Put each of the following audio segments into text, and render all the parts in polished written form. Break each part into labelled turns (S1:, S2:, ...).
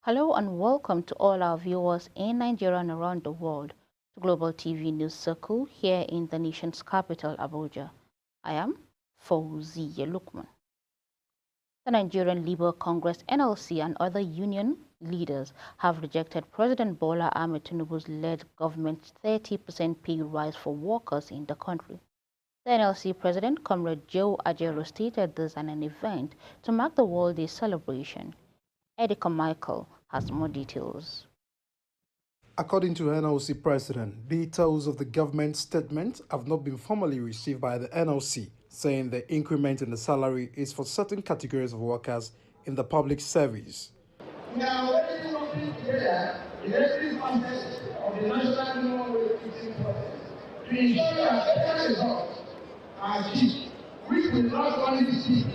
S1: Hello and welcome to all our viewers in Nigeria and around the world to Global TV News Circle here in the nation's capital, Abuja. I am Fauziya Lukman. The Nigerian Labour Congress (NLC) and other union leaders have rejected President Bola Ahmed Tinubu's led government's 30% pay rise for workers in the country. The NLC President, Comrade Joe Ajaero, stated this at an event to mark the World Day celebration. Edika Michael has more details.
S2: According to NLC President, details of the government statement have not been formally received by the NLC, saying the increment in the salary is for certain categories of workers in the public service.
S3: We are already working together in every facet of the national minimum wage fixing process to ensure that better results are achieved, which will not only speak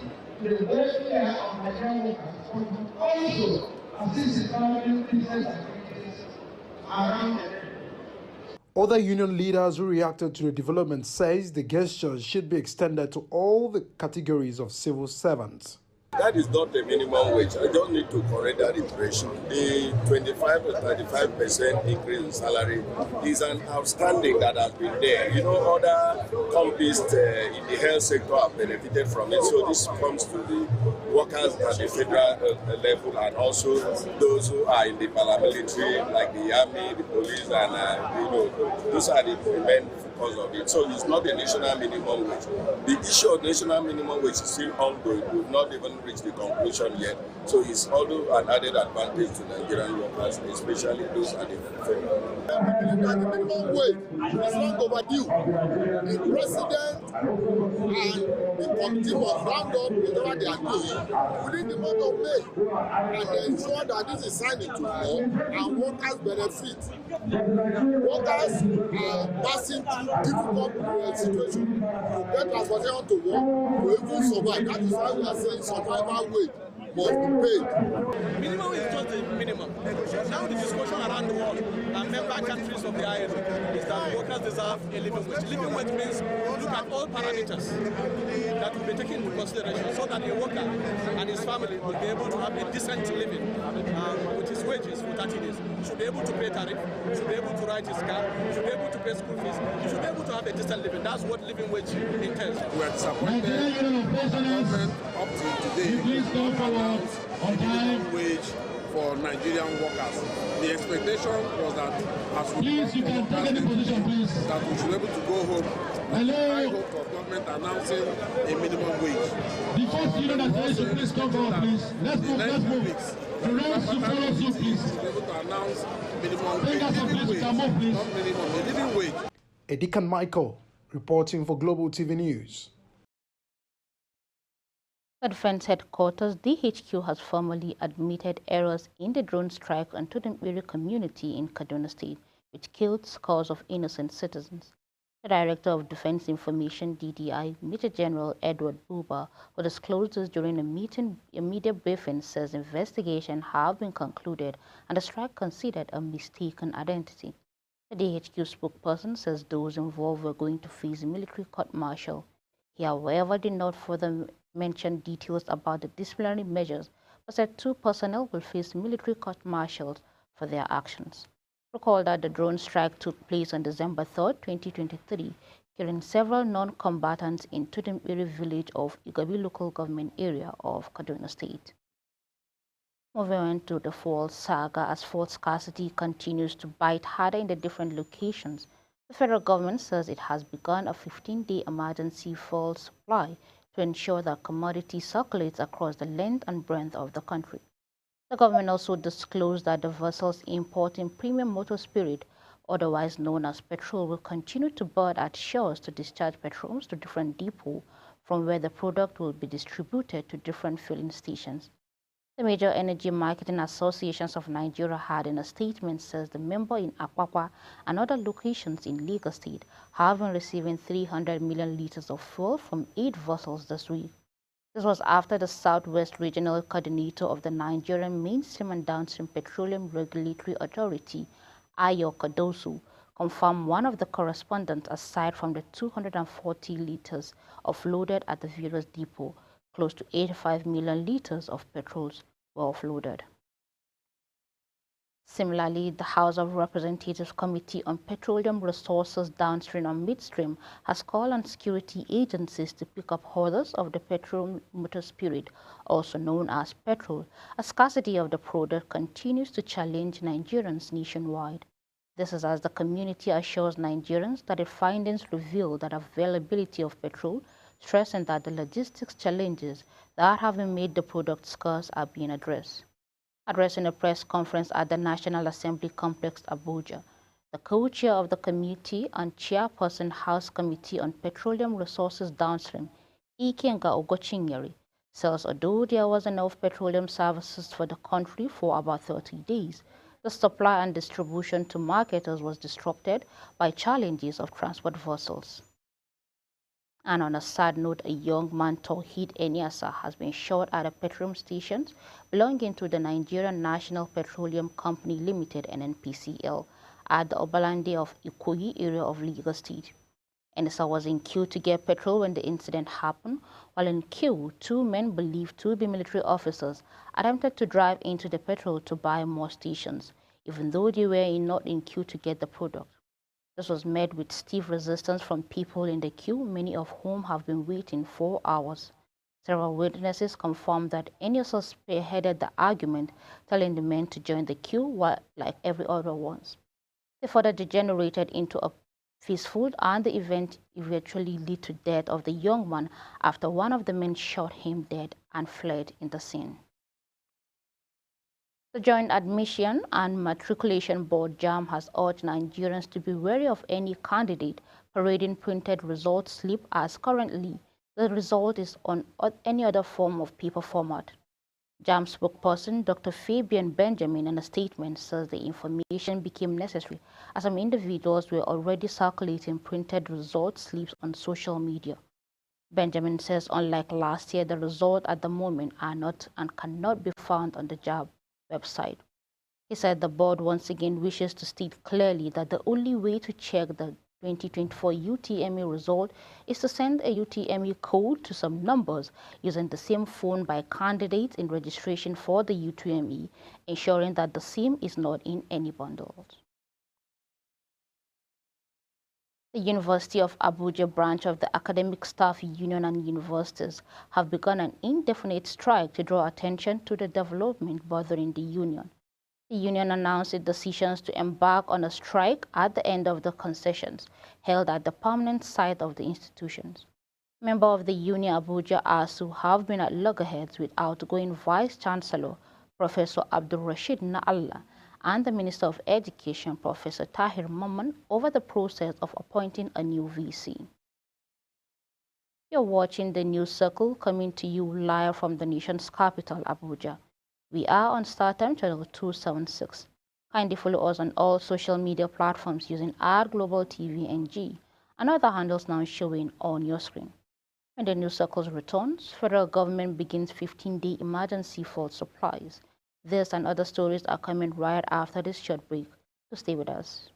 S3: to the welfare of Nigerian workers, but also assist economic business activities around the country.
S2: Other union leaders who reacted to the development says the gesture should be extended to all the categories of civil servants.
S4: That is not a minimum wage. I don't need to correct that impression. The 25 to 35% increase in salary is an outstanding that has been there. You know, other companies in the health sector have benefited from it. So this comes to the workers at the federal level and also those who are in the paramilitary, like the army, the police, and those are the men because of it. So it's not a national minimum wage. The issue of national minimum wage is still ongoing. We've not even reached the conclusion yet. So it's also an added advantage to Nigerian workers, especially those at the federal.
S5: The minimum wage is long overdue. The president and the committee must round up whatever they are doing within the month of May and ensure that this is signed into law and workers benefit. Workers are passing through difficult situations to get transportation to work to even survive. That is why we are saying survival wage must be paid.
S6: Minimum is just the minimum. Now the discussion around the world and member countries of the ILO is that workers deserve a living wage. Living wage means look at all parameters that will be taken into consideration so that a worker and his family will be able to have a decent living with his wages for 30 days. He should be able to pay tariff, he should be able to ride his car, he should be able to pay school fees, he should be able to have a decent living. That's what living wage entails.
S5: We are disappointed that the government up to today a minimum wage for Nigerian workers. The expectation was that as we that we should be able to go home with high hope of government announcing a minimum wage.
S7: The first leader that should please come forward, please. Let's move. The rest to follow suit, please.
S5: To be able to announce minimum wage.
S7: Not
S5: minimum, a living wage.
S2: Edika Michael reporting for Global TV News.
S1: The Defense Headquarters (DHQ) has formally admitted errors in the drone strike on Tudunbiri community in Kaduna State, which killed scores of innocent citizens. The Director of Defense Information (DDI), Major General Edward Buba, who disclosed this during a media briefing, says investigations have been concluded and the strike considered a mistaken identity. The DHQ spokesperson says those involved were going to face a military court-martial. He, however, did not further mention details about the disciplinary measures, but said 2 personnel will face military court-martials for their actions. Recall that the drone strike took place on December 3, 2023, killing several non-combatants in Tudunbiri village of Igabi local government area of Kaduna State. Moving on to the fuel saga, as fuel scarcity continues to bite harder in the different locations, the federal government says it has begun a 15-day emergency fuel supply to ensure that commodity circulates across the length and breadth of the country. The government also disclosed that the vessels importing premium motor spirit, otherwise known as petrol, will continue to board at shores to discharge petrols to different depots from where the product will be distributed to different filling stations. The major energy marketing associations of Nigeria had in a statement says the member in Apapa and other locations in Lagos State have been receiving 300 million liters of fuel from 8 vessels this week. This was after the Southwest Regional Coordinator of the Nigerian Mainstream and Downstream Petroleum Regulatory Authority, Ayo Kodosu, confirmed one of the correspondents aside from the 240 liters offloaded at the various depots. Close to 85 million liters of petrols were offloaded. Similarly, the House of Representatives Committee on Petroleum Resources Downstream and Midstream has called on security agencies to pick up holders of the petrol motor spirit, also known as petrol. A scarcity of the product continues to challenge Nigerians nationwide. This is as the community assures Nigerians that its findings reveal that availability of petrol, stressing that the logistics challenges that have made the product scarce are being addressed. Addressing a press conference at the National Assembly Complex, Abuja, the co-chair of the committee and chairperson House Committee on Petroleum Resources Downstream, Ikenga Ogochinyeri, says although there was enough petroleum services for the country for about 30 days, the supply and distribution to marketers was disrupted by challenges of transport vessels. And on a sad note, a young man, Tawhid Eniasa, has been shot at a petroleum station belonging to the Nigerian National Petroleum Company Limited (NNPCL) at the Obalande of Ikoyi area of Lagos State. Eniasa was in queue to get petrol when the incident happened. While in queue, two men believed to be military officers attempted to drive into the petrol to buy more stations, even though they were not in queue to get the product. This was met with stiff resistance from people in the queue, many of whom have been waiting for hours. Several witnesses confirmed that Eniasa spearheaded the argument, telling the men to join the queue like every other ones. They further degenerated into a peaceful, and the event eventually led to death of the young man after one of the men shot him dead and fled in the scene. The Joint Admission and Matriculation Board (JAMB) has urged Nigerians to be wary of any candidate parading printed result slip, as currently the result is on any other form of paper format. JAMB spokesperson Dr. Fabian Benjamin, in a statement, says the information became necessary as some individuals were already circulating printed result slips on social media. Benjamin says unlike last year, the results at the moment are not and cannot be found on the JAMB website. He said the board once again wishes to state clearly that the only way to check the 2024 UTME result is to send a UTME code to some numbers using the same phone by candidates in registration for the UTME, ensuring that the same is not in any bundles. The University of Abuja branch of the Academic Staff Union and Universities have begun an indefinite strike to draw attention to the development bothering the union. The union announced its decisions to embark on a strike at the end of the concessions held at the permanent site of the institutions. Members of the Union Abuja ASU have been at loggerheads with outgoing Vice-Chancellor Professor Abdul Rashid Na'Allah and the Minister of Education, Professor Tahir Mamman, over the process of appointing a new VC. You're watching the News Circle, coming to you live from the nation's capital, Abuja. We are on StarTime channel 276. Kindly follow us on all social media platforms using @Global TV NG and other handles now showing on your screen. When the News Circle returns, federal government begins 15-day emergency for supplies. This and other stories are coming right after this short break, so stay with us.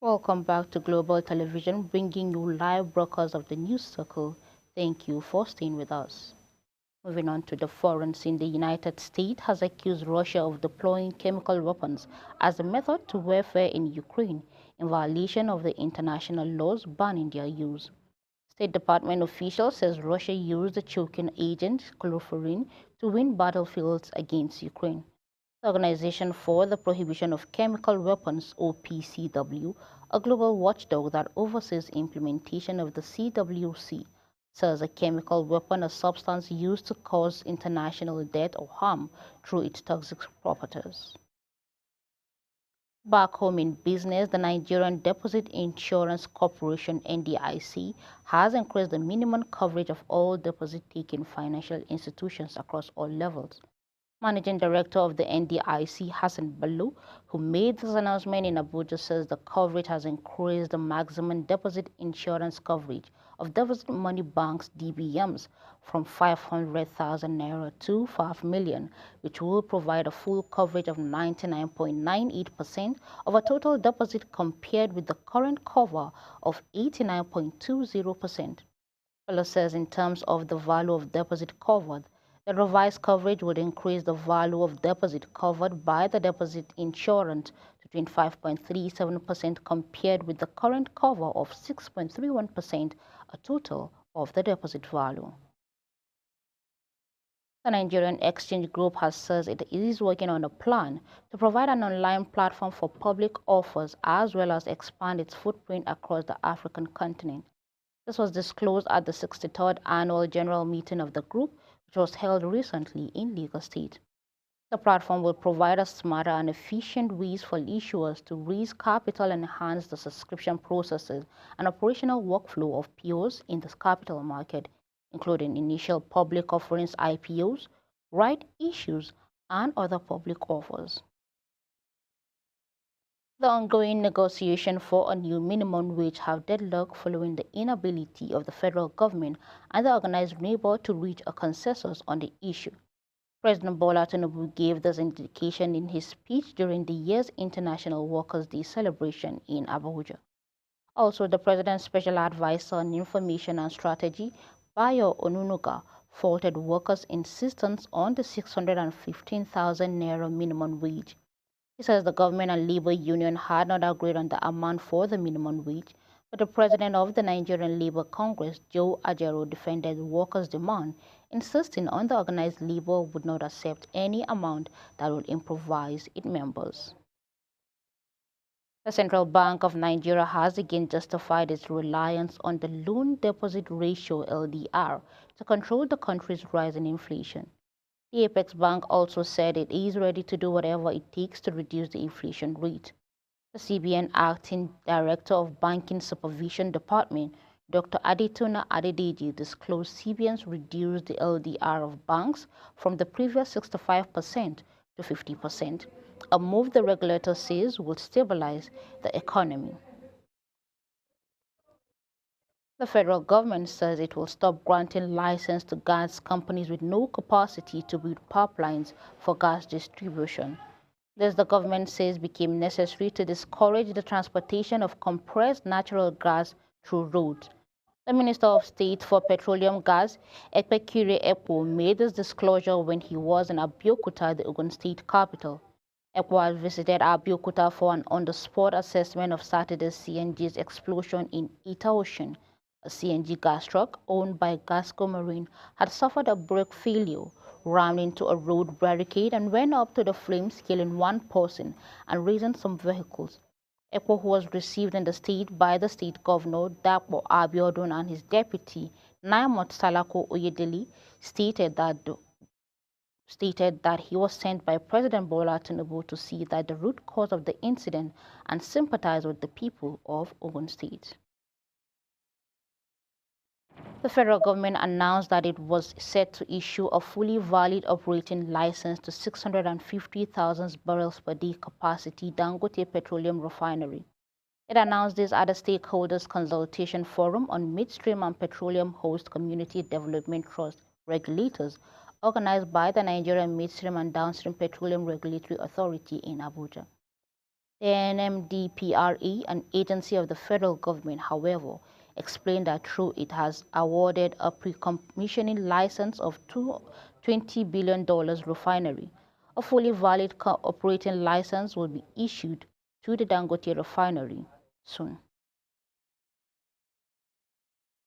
S1: Welcome back to Global Television, bringing you live broadcasts of the News Circle. Thank you for staying with us. Moving on to the foreign scene, the United States has accused Russia of deploying chemical weapons as a method to warfare in Ukraine in violation of the international laws banning their use. State Department official says Russia used the choking agent chloroform to win battlefields against Ukraine. The Organization for the Prohibition of Chemical Weapons, OPCW, a global watchdog that oversees implementation of the CWC, says a chemical weapon a substance used to cause international death or harm through its toxic properties. Back home in business, the Nigerian Deposit Insurance Corporation (NDIC) has increased the minimum coverage of all deposit-taking financial institutions across all levels. Managing Director of the NDIC, Hassan Bello, who made this announcement in Abuja, says the coverage has increased the maximum deposit insurance coverage of deposit money banks (DBMs) from 500,000 naira to 5 million, which will provide a full coverage of 99.98% of a total deposit compared with the current cover of 89.20%. Bello says in terms of the value of deposit covered, the revised coverage would increase the value of deposit covered by the deposit insurance to 25.37% compared with the current cover of 6.31%, a total of the deposit value. The Nigerian Exchange Group has said it is working on a plan to provide an online platform for public offers as well as expand its footprint across the African continent. This was disclosed at the 63rd Annual General Meeting of the group, which was held recently in Lagos State. The platform will provide a smarter and efficient ways for issuers to raise capital and enhance the subscription processes and operational workflow of POs in the capital market, including initial public offerings (IPOs), right issues, and other public offers. The ongoing negotiation for a new minimum wage have deadlocked following the inability of the federal government and the organized labor to reach a consensus on the issue. President Bola Tinubu gave this indication in his speech during the year's International Workers' Day celebration in Abuja. Also, the president's special advisor on information and strategy, Bayo Onunuga, faulted workers' insistence on the 615,000 naira minimum wage. He says the government and labor union had not agreed on the amount for the minimum wage, but the president of the Nigerian Labour Congress, Joe Ajero, defended the workers' demand, insisting on the organized labor would not accept any amount that would improvise its members. The Central Bank of Nigeria has again justified its reliance on the loan deposit ratio (LDR) to control the country's rise in inflation. The Apex Bank also said it is ready to do whatever it takes to reduce the inflation rate. The CBN Acting Director of Banking Supervision Department, Dr. Adetona Adedeji, disclosed CBN's reduced the LDR of banks from the previous 65% to 50%, a move the regulator says will stabilize the economy. The federal government says it will stop granting license to gas companies with no capacity to build pipelines for gas distribution. This, the government says, became necessary to discourage the transportation of compressed natural gas through roads. The Minister of State for Petroleum Gas, Ekpekire Ekpo, made this disclosure when he was in Abeokuta, the Ogun State capital. Ekpo has visited Abeokuta for an on-the-spot assessment of Saturday's CNG's explosion in Ita-Ocean. A CNG gas truck owned by Gasco Marine had suffered a brake failure, rammed into a road barricade and went up to the flames, killing one person and raising some vehicles. Ekpo, who was received in the state by the state governor, Dapo Abiodun, and his deputy, Naimot Salako Oyedele, stated that he was sent by President Bola Tinubu to see that the root cause of the incident and sympathize with the people of Ogun State. The federal government announced that it was set to issue a fully valid operating license to 650,000 barrels per day capacity Dangote Petroleum Refinery. It announced this at a stakeholders consultation forum on midstream and petroleum host community development trust regulators organized by the Nigerian Midstream and Downstream Petroleum Regulatory Authority in Abuja. The NMDPRA, an agency of the federal government, however, explained that through it has awarded a pre-commissioning license of $20 billion refinery. A fully valid operating license will be issued to the Dangote refinery soon.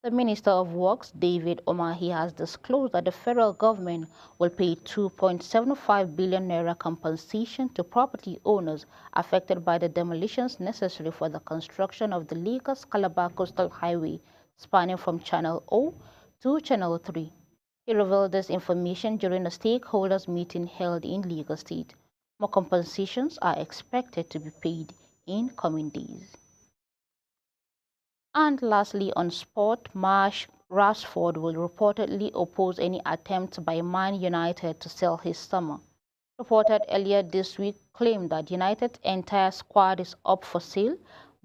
S1: The Minister of Works, David Omahi, has disclosed that the federal government will pay 2.75 billion naira compensation to property owners affected by the demolitions necessary for the construction of the Lagos-Calabar Coastal Highway spanning from Channel O to Channel 3. He revealed this information during a stakeholders meeting held in Lagos State. More compensations are expected to be paid in coming days. And lastly, on sport, Marsh Rashford will reportedly oppose any attempt by Man United to sell his summer. Reported earlier this week claimed that United's entire squad is up for sale.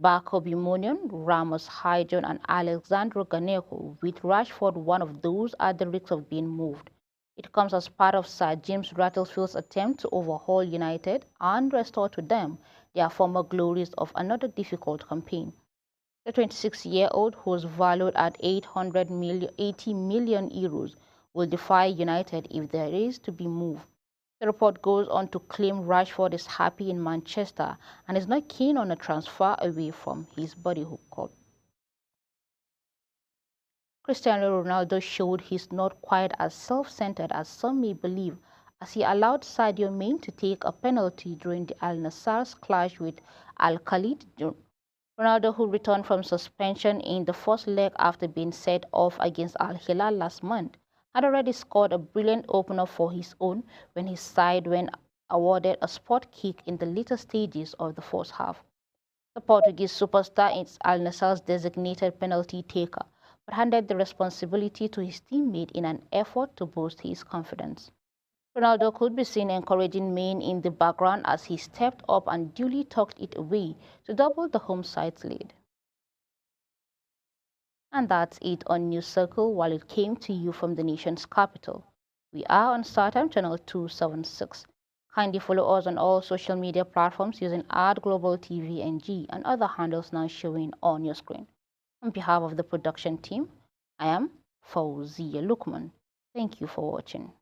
S1: Barco Bimonian, Ramos Hyjon and Alexandro Garnacho, with Rashford one of those at the risk of being moved. It comes as part of Sir James Rattlefield's attempt to overhaul United and restore to them their former glories of another difficult campaign. The 26-year-old, who is valued at 80 million euros, will defy United if there is to be moved. The report goes on to claim Rashford is happy in Manchester and is not keen on a transfer away from his bodyhook club. Cristiano Ronaldo showed he's not quite as self-centered as some may believe, as he allowed Sadio Mane to take a penalty during the Al Nassr's clash with Al Khalid. Ronaldo, who returned from suspension in the first leg after being set off against Al Hilal last month, had already scored a brilliant opener for his own when his side were awarded a spot kick in the later stages of the first half. The Portuguese superstar is Al Nassr's designated penalty taker, but handed the responsibility to his teammate in an effort to boost his confidence. Ronaldo could be seen encouraging Mane in the background as he stepped up and duly tucked it away to double the home side's lead. And that's it on News Circle while it came to you from the nation's capital. We are on StarTime channel 276. Kindly follow us on all social media platforms using @GlobalTVNG and other handles now showing on your screen. On behalf of the production team, I am Fawzia Lukman. Thank you for watching.